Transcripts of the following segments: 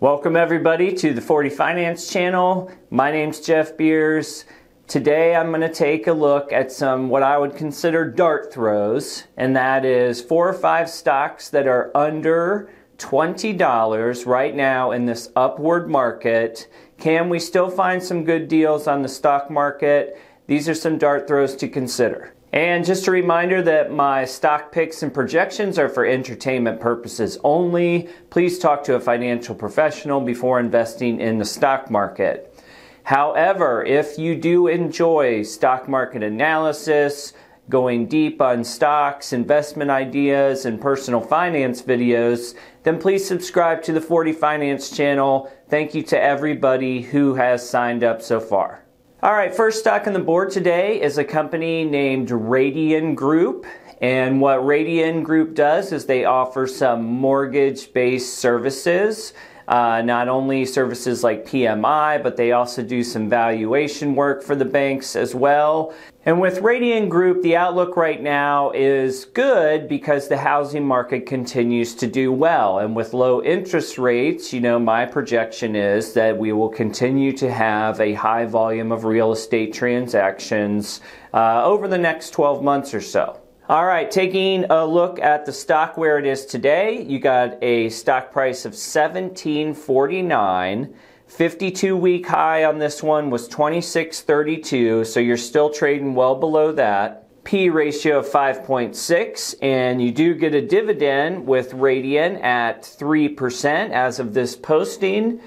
Welcome everybody to the 40 Finance channel. My name's Jeff Beers. Today I'm going to take a look at some what I would consider dart throws, and that is 4 or 5 stocks that are under $20 right now in this upward market. Can we still find some good deals on the stock market? These are some dart throws to consider. And just a reminder that my stock picks and projections are for entertainment purposes only. Please talk to a financial professional before investing in the stock market. However, if you do enjoy stock market analysis, going deep on stocks, investment ideas, and personal finance videos, then please subscribe to the 40 Finance channel. Thank you to everybody who has signed up so far. Alright, first stock on the board today is a company named Radian Group. And what Radian Group does is they offer some mortgage-based services. Not only services like PMI, but they also do some valuation work for the banks as well. And with Radian Group, the outlook right now is good because the housing market continues to do well. And with low interest rates, my projection is that we will continue to have a high volume of real estate transactions over the next 12 months or so. All right, taking a look at the stock where it is today, you got a stock price of $17.49. 52-week high on this one was $26.32, so you're still trading well below that. P ratio of 5.6, and you do get a dividend with Radian at 3% as of this posting.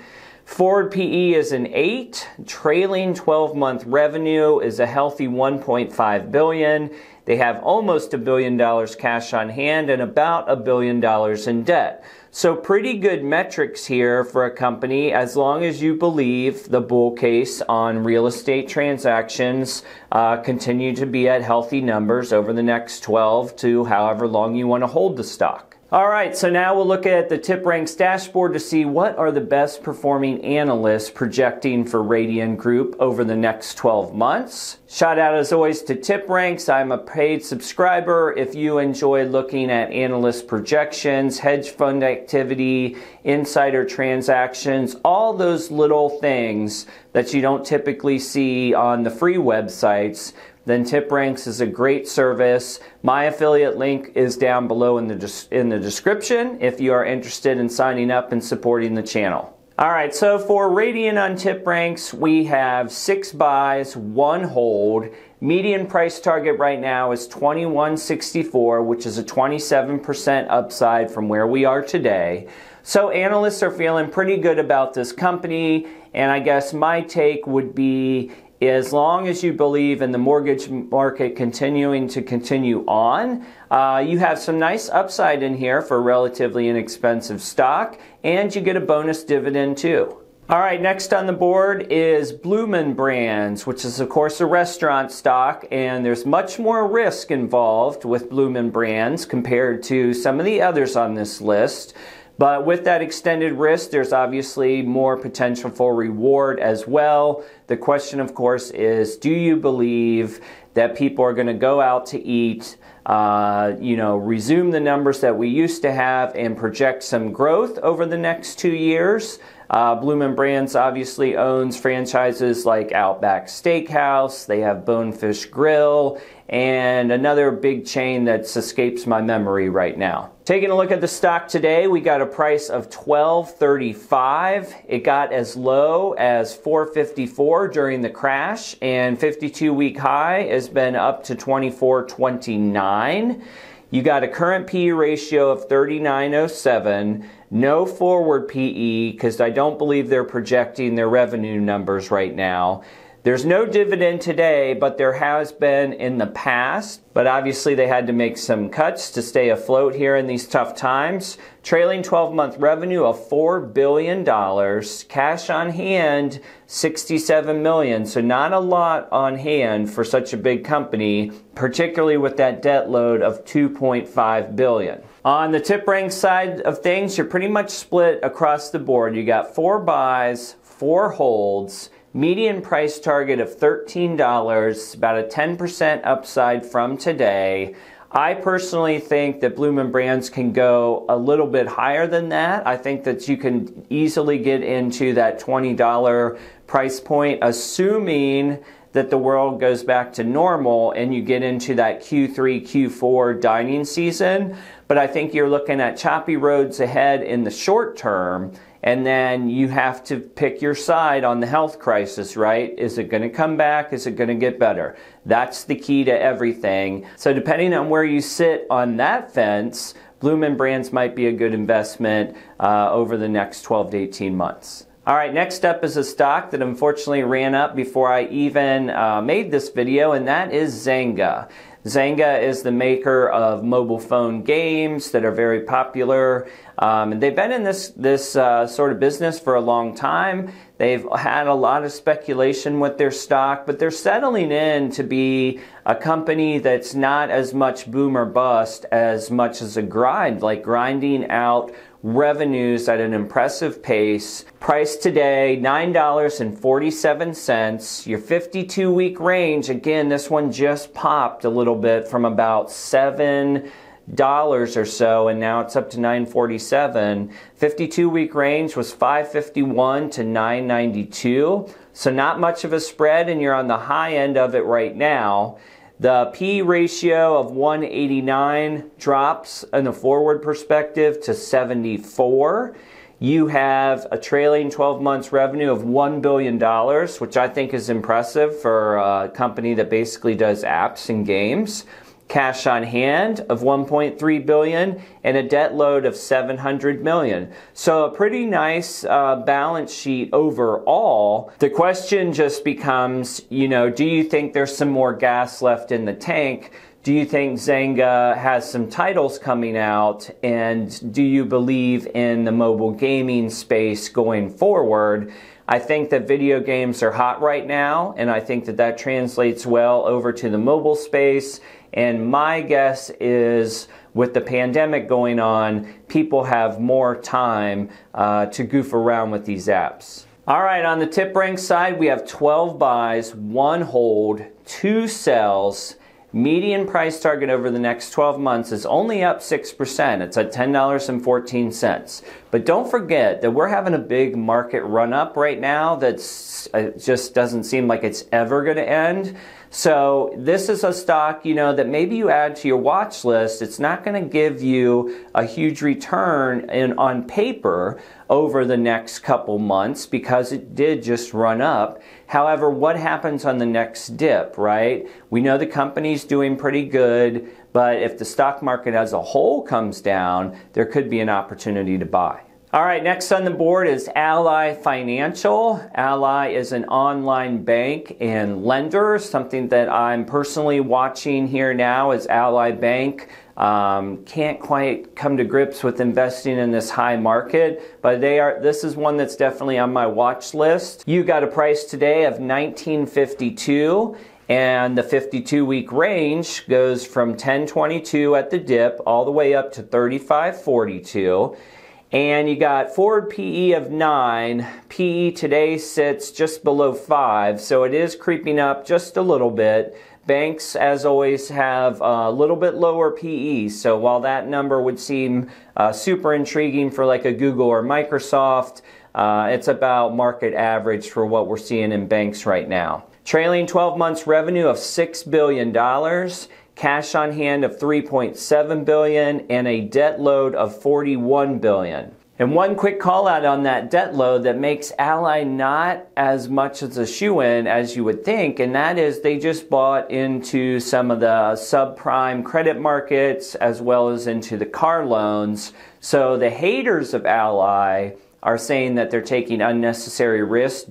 Forward PE is an 8. Trailing 12-month revenue is a healthy $1.5 billion. They have almost $1 billion cash on hand and about $1 billion in debt. So pretty good metrics here for a company as long as you believe the bull case on real estate transactions continue to be at healthy numbers over the next 12 to however long you want to hold the stock. Alright, so now we'll look at the TipRanks dashboard to see what are the best performing analysts projecting for Radian Group over the next 12 months. Shout out as always to TipRanks. I'm a paid subscriber. If you enjoy looking at analyst projections, hedge fund activity, insider transactions, all those little things that you don't typically see on the free websites, then TipRanks is a great service. My affiliate link is down below in the description if you are interested in signing up and supporting the channel. Alright, so for Radian on TipRanks, we have 6 buys, 1 hold. Median price target right now is $21.64, which is a 27% upside from where we are today. So analysts are feeling pretty good about this company, and I guess my take would be as long as you believe in the mortgage market continuing to continue on, you have some nice upside in here for relatively inexpensive stock, and you get a bonus dividend too. All right, next on the board is Bloomin' Brands, which is of course a restaurant stock, and there's much more risk involved with Bloomin' Brands compared to some of the others on this list. But with that extended risk, there's obviously more potential for reward as well. The question, of course, is do you believe that people are going to go out to eat, resume the numbers that we used to have and project some growth over the next 2 years? Bloomin' Brands obviously owns franchises like Outback Steakhouse, they have Bonefish Grill, and another big chain that escapes my memory right now. Taking a look at the stock today, we got a price of $12.35. It got as low as $4.54 during the crash, and 52-week high has been up to $24.29. You got a current PE ratio of 39.07, no forward PE because I don't believe they're projecting their revenue numbers right now. There's no dividend today, but there has been in the past. But obviously they had to make some cuts to stay afloat here in these tough times. Trailing 12-month revenue of $4 billion. Cash on hand, $67 million. So not a lot on hand for such a big company, particularly with that debt load of $2.5 billion. On the TipRanks side of things, you're pretty much split across the board. You got 4 buys, 4 holds, median price target of $13, about a 10% upside from today. I personally think that Bloomin' Brands can go a little bit higher than that. I think that you can easily get into that $20 price point, assuming that the world goes back to normal and you get into that Q3, Q4 dining season. But I think you're looking at choppy roads ahead in the short term, and then you have to pick your side on the health crisis, right? Is it going to come back? Is it going to get better? That's the key to everything. So depending on where you sit on that fence, Bloomin' Brands might be a good investment over the next 12 to 18 months. All right, next up is a stock that unfortunately ran up before I even made this video, and that is Zynga. Zynga is the maker of mobile phone games that are very popular. And they've been in this sort of business for a long time. They've had a lot of speculation with their stock, but they're settling in to be a company that's not as much boom or bust as much as a grind, like grinding out revenues at an impressive pace. Price today, $9.47. Your 52-week range, again, this one just popped a little bit from about $7 or so, and now it's up to $9.47. 52-week range was $5.51 to $9.92. So not much of a spread, and you're on the high end of it right now. The P ratio of 189 drops in a forward perspective to 74. You have a trailing 12 months revenue of $1 billion, which I think is impressive for a company that basically does apps and games. Cash on hand of $1.3 billion and a debt load of $700 million. So a pretty nice balance sheet overall. The question just becomes, do you think there's some more gas left in the tank? Do you think Zynga has some titles coming out? And do you believe in the mobile gaming space going forward? I think that video games are hot right now, and I think that translates well over to the mobile space. And my guess is with the pandemic going on, people have more time to goof around with these apps. All right, on the TipRanks side, we have 12 buys, 1 hold, 2 sells. Median price target over the next 12 months is only up 6%. It's at $10.14. But don't forget that we're having a big market run up right now that's just doesn't seem like it's ever going to end. So this is a stock, that maybe you add to your watch list. It's not going to give you a huge return on paper over the next couple months because it did just run up. However, what happens on the next dip, right? We know the company's doing pretty good, but if the stock market as a whole comes down, there could be an opportunity to buy. All right, next on the board is Ally Financial. Ally is an online bank and lender. Something that I'm personally watching here now is Ally Bank. Can't quite come to grips with investing in this high market, but this is one that's definitely on my watch list. You got a price today of $19.52. And the 52-week range goes from $10.22 at the dip all the way up to $35.42. And you got forward PE of 9. PE today sits just below 5, so it is creeping up just a little bit. Banks, as always, have a little bit lower PE, so while that number would seem super intriguing for like a Google or Microsoft, it's about market average for what we're seeing in banks right now. Trailing 12 months revenue of $6 billion. Cash on hand of $3.7 billion and a debt load of $41 billion. And one quick call out on that debt load that makes Ally not as much as a shoo-in as you would think, and that is they just bought into some of the subprime credit markets as well as into the car loans. So the haters of Ally are saying that they're taking unnecessary risk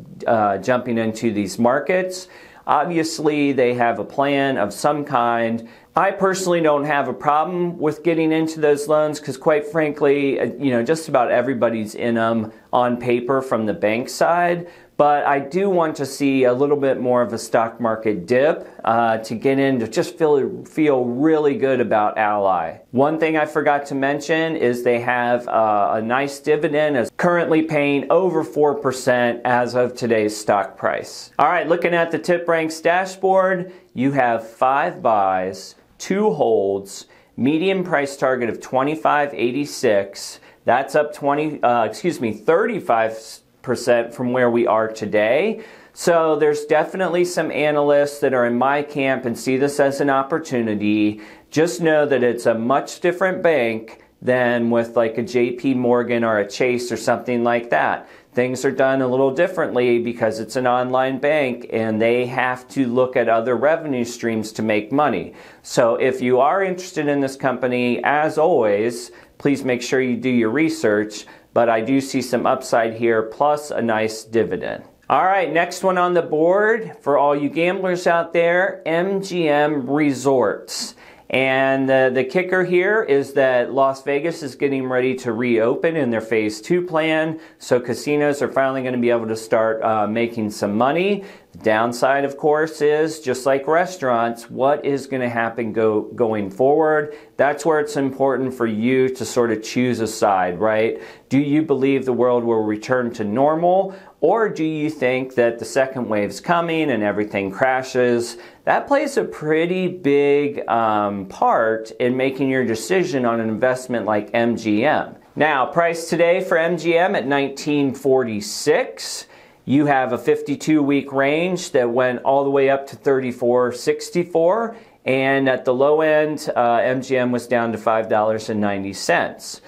jumping into these markets. Obviously, they have a plan of some kind. I personally don't have a problem with getting into those loans because quite frankly, just about everybody's in them on paper from the bank side. But I do want to see a little bit more of a stock market dip to get in to just feel really good about Ally. One thing I forgot to mention is they have a nice dividend, is currently paying over 4% as of today's stock price. All right, looking at the TipRanks dashboard, you have 5 buys, 2 holds, median price target of $25.86. That's up 35% from where we are today. So there's definitely some analysts that are in my camp and see this as an opportunity. Just know that it's a much different bank than with like a JP Morgan or a Chase or something like that. Things are done a little differently because it's an online bank and they have to look at other revenue streams to make money. So if you are interested in this company, as always, please make sure you do your research. But I do see some upside here, plus a nice dividend. All right, next one on the board for all you gamblers out there, MGM Resorts. And the kicker here is that Las Vegas is getting ready to reopen in their phase 2 plan. So casinos are finally going to be able to start making some money. The downside, of course, is just like restaurants, what is going to happen going forward? That's where it's important for you to sort of choose a side, right? Do you believe the world will return to normal? Or do you think that the second wave's coming and everything crashes? That plays a pretty big part in making your decision on an investment like MGM. Now, price today for MGM at $19.46. You have a 52-week range that went all the way up to $34.64. And at the low end, MGM was down to $5.90.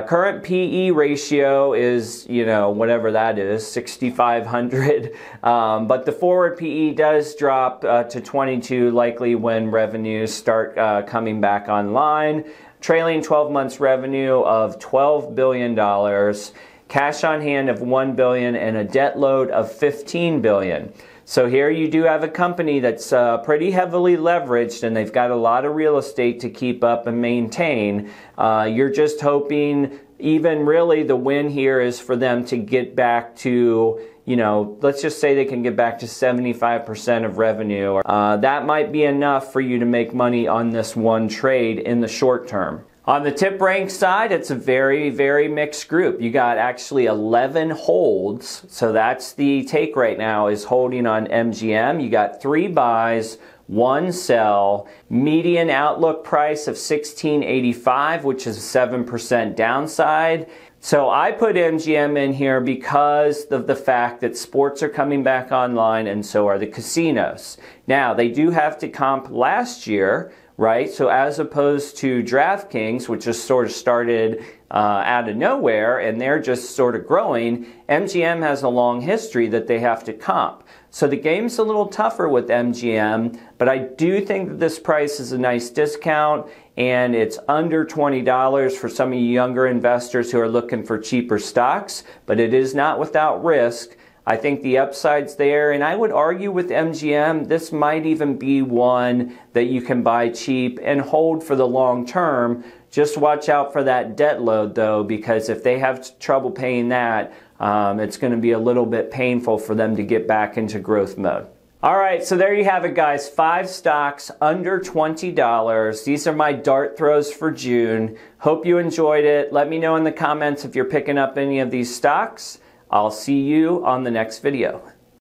Current PE ratio is, whatever that is, 6,500. But the forward PE does drop to 22, likely when revenues start coming back online. Trailing 12 months revenue of $12 billion, cash on hand of $1 billion, and a debt load of $15 billion. So here you do have a company that's pretty heavily leveraged, and they've got a lot of real estate to keep up and maintain. You're just hoping, even really the win here is for them to get back to, let's just say they can get back to 75% of revenue. That might be enough for you to make money on this one trade in the short term. On the tip rank side, it's a very, very mixed group. You got actually 11 holds. So that's the take right now, is holding on MGM. You got 3 buys, 1 sell, median outlook price of $16.85, which is a 7% downside. So I put MGM in here because of the fact that sports are coming back online and so are the casinos. Now, they do have to comp last year, right? So as opposed to DraftKings, which just sort of started out of nowhere and they're just sort of growing, MGM has a long history that they have to comp. So the game's a little tougher with MGM, but I do think that this price is a nice discount and it's under $20 for some of you younger investors who are looking for cheaper stocks, but it is not without risk. I think the upside's there, and I would argue with MGM, this might even be one that you can buy cheap and hold for the long term. Just watch out for that debt load, though, because if they have trouble paying that, it's going to be a little bit painful for them to get back into growth mode. All right, so there you have it, guys. 5 stocks under $20. These are my dart throws for June. Hope you enjoyed it. Let me know in the comments if you're picking up any of these stocks. I'll see you on the next video.